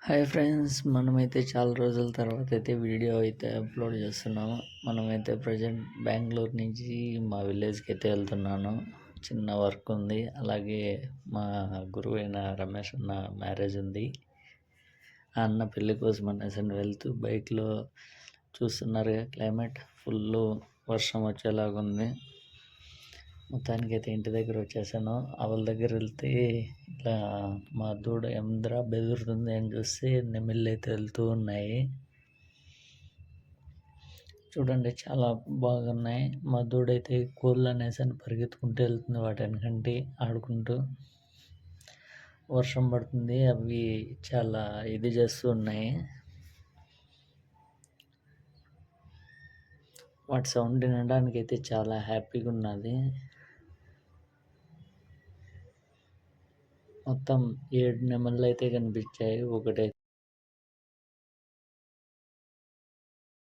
Hi friends, మనమైతే చాలా రోజుల తర్వాత అయితే వీడియో అయితే అప్లోడ్ చేస్తున్నాము. మనమైతే ప్రజెంట్ బెంగళూరు నుంచి మా విలేజ్కి అయితే వెళ్తున్నాను. చిన్న వర్క్ ఉంది, అలాగే మా గురువైన రమేష్ అన్న మ్యారేజ్ ఉంది. ఆ అన్న పెళ్ళి కోసం అనేసి వెళ్తూ బైక్లో చూస్తున్నారు క్లైమేట్ ఫుల్ వర్షం వచ్చేలాగా ఉంది. మొత్తానికి అయితే ఇంటి దగ్గర వచ్చేసాను. వాళ్ళ దగ్గర వెళ్తే ఇట్లా మా దూడ ఎంద్ర బెదురుతుంది అని చూస్తే నెమిళ్ళు అయితే వెళ్తూ ఉన్నాయి. చూడండి చాలా బాగున్నాయి. మా దూడైతే కోళ్ళు అనేసి అని పరిగెత్తుకుంటూ వెళ్తుంది వాటి వెనకంటి ఆడుకుంటూ. వర్షం పడుతుంది, అవి చాలా ఇది చేస్తూ ఉన్నాయి. వాటి సౌండ్ వినడానికి అయితే చాలా హ్యాపీగా ఉన్నది. మొత్తం 7 నెమళ్ళు అయితే కనిపించాయి. ఒకటైతే